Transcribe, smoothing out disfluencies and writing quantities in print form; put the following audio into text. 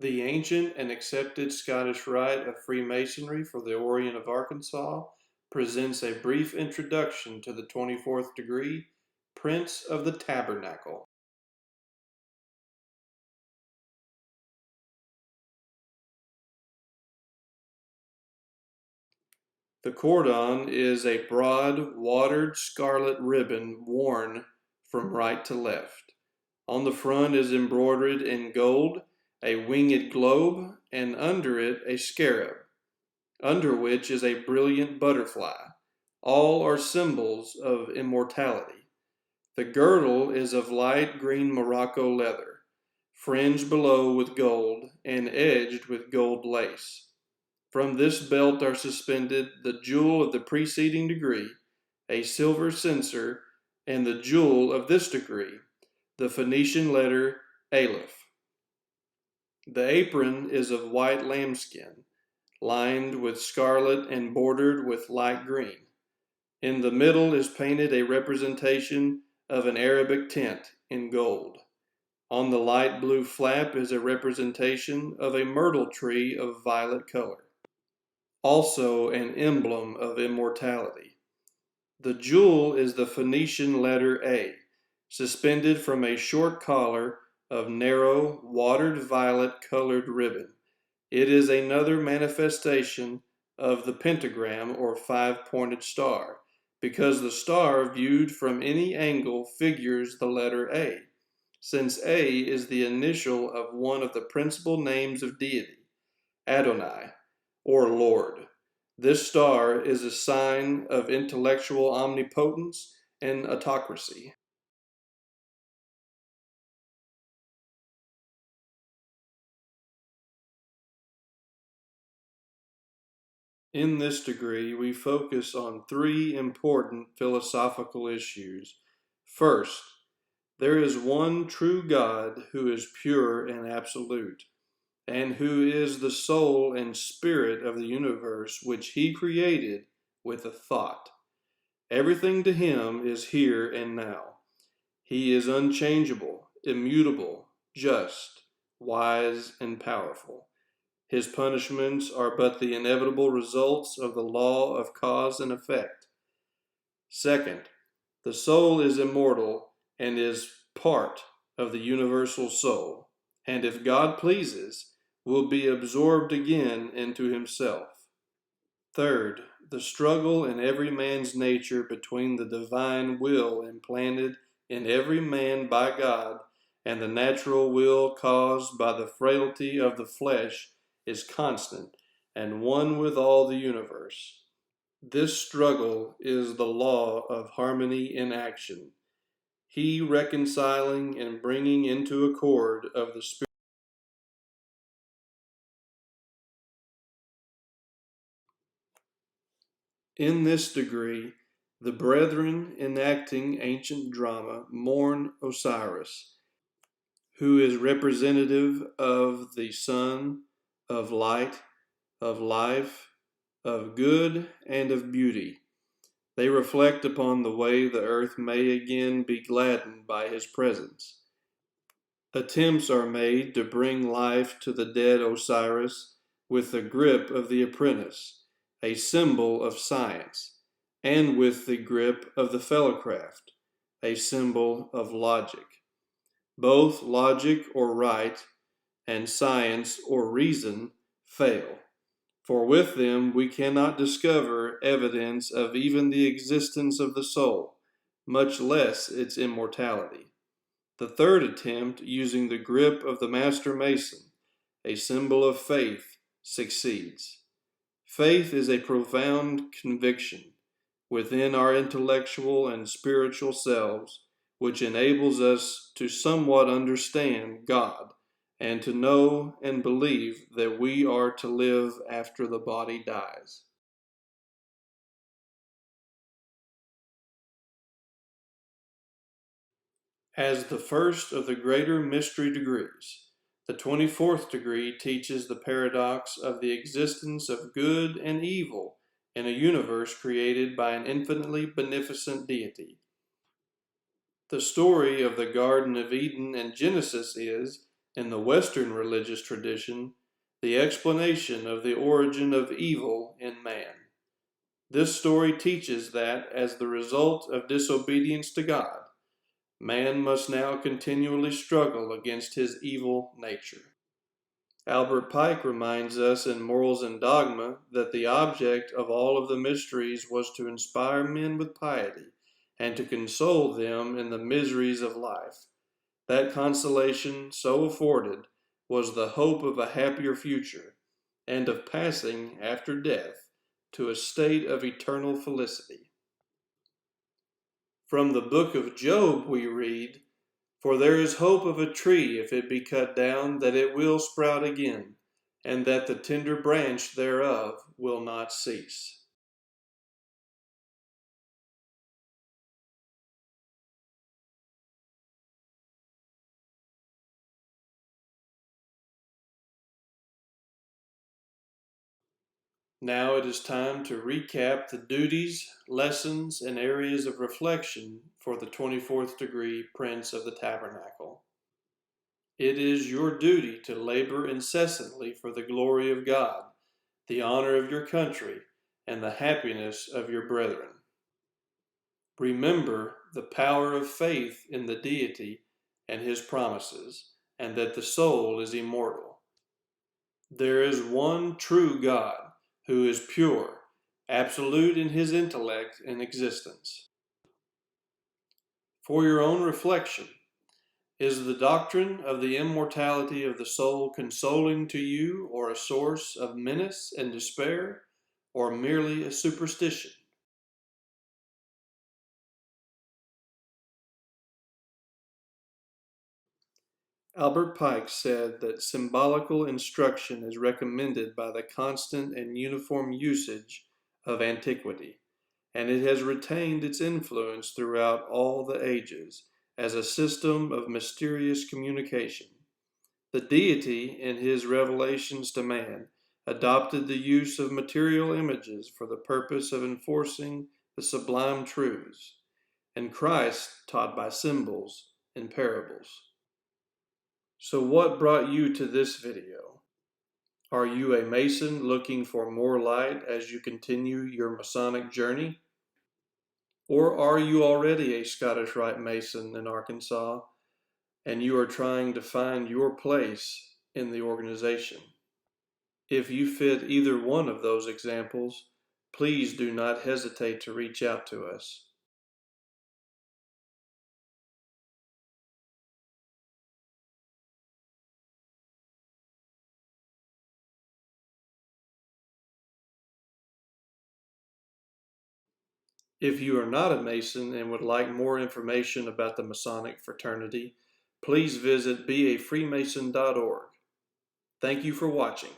The ancient and accepted Scottish Rite of Freemasonry for the Orient of Arkansas presents a brief introduction to the 24th degree, Prince of the Tabernacle. The cordon is a broad, watered scarlet ribbon worn from right to left. On the front is embroidered in gold a winged globe, and under it a scarab, under which is a brilliant butterfly. All are symbols of immortality. The girdle is of light green Morocco leather, fringed below with gold and edged with gold lace. From this belt are suspended the jewel of the preceding degree, a silver censer, and the jewel of this degree, the Phoenician letter Aleph. The apron is of white lambskin, lined with scarlet and bordered with light green. In the middle is painted a representation of an Arabic tent in gold. On the light blue flap is a representation of a myrtle tree of violet color, also an emblem of immortality. The jewel is the Phoenician letter A, suspended from a short collar of narrow, watered violet colored ribbon. It is another manifestation of the pentagram or five-pointed star, because the star viewed from any angle figures the letter A, since A is the initial of one of the principal names of deity, Adonai, or Lord. This star is a sign of intellectual omnipotence and autocracy. In this degree, we focus on three important philosophical issues. First, there is one true God who is pure and absolute, and who is the soul and spirit of the universe, which he created with a thought. Everything to him is here and now. He is unchangeable, immutable, just, wise, and powerful. His punishments are but the inevitable results of the law of cause and effect. Second, the soul is immortal and is part of the universal soul, and if God pleases, will be absorbed again into himself. Third, the struggle in every man's nature between the divine will implanted in every man by God and the natural will caused by the frailty of the flesh is constant and one with all the universe. This struggle is the law of harmony in action, he reconciling and bringing into accord of the Spirit. In this degree, the brethren enacting ancient drama mourn Osiris, who is representative of the sun, of light, of life, of good, and of beauty. They reflect upon the way the earth may again be gladdened by his presence. Attempts are made to bring life to the dead Osiris with the grip of the apprentice, a symbol of science, and with the grip of the fellowcraft, a symbol of logic. Both logic or right and science or reason fail, for with them we cannot discover evidence of even the existence of the soul, much less its immortality. The third attempt, using the grip of the Master Mason, a symbol of faith, succeeds. Faith is a profound conviction within our intellectual and spiritual selves, which enables us to somewhat understand God and to know and believe that we are to live after the body dies. As the first of the greater mystery degrees, the 24th degree teaches the paradox of the existence of good and evil in a universe created by an infinitely beneficent deity. The story of the Garden of Eden in Genesis is In the Western religious tradition, the explanation of the origin of evil in man. This story teaches that, as the result of disobedience to God, man must now continually struggle against his evil nature. Albert Pike reminds us in Morals and Dogma that the object of all of the mysteries was to inspire men with piety and to console them in the miseries of life. That consolation so afforded was the hope of a happier future and of passing, after death, to a state of eternal felicity. From the book of Job we read, "For there is hope of a tree, if it be cut down, that it will sprout again, and that the tender branch thereof will not cease." Now it is time to recap the duties, lessons, and areas of reflection for the 24th degree Prince of the Tabernacle. It is your duty to labor incessantly for the glory of God, the honor of your country, and the happiness of your brethren. Remember the power of faith in the deity and his promises, and that the soul is immortal. There is one true God who is pure, absolute in his intellect and existence. For your own reflection, is the doctrine of the immortality of the soul consoling to you, or a source of menace and despair, or merely a superstition? Albert Pike said that symbolical instruction is recommended by the constant and uniform usage of antiquity, and it has retained its influence throughout all the ages as a system of mysterious communication. The deity, in his revelations to man, adopted the use of material images for the purpose of enforcing the sublime truths, and Christ taught by symbols and parables. So what brought you to this video? Are you a Mason looking for more light as you continue your Masonic journey? Or are you already a Scottish Rite Mason in Arkansas and you are trying to find your place in the organization? If you fit either one of those examples, please do not hesitate to reach out to us. If you are not a Mason and would like more information about the Masonic fraternity, please visit beafreemason.org. Thank you for watching.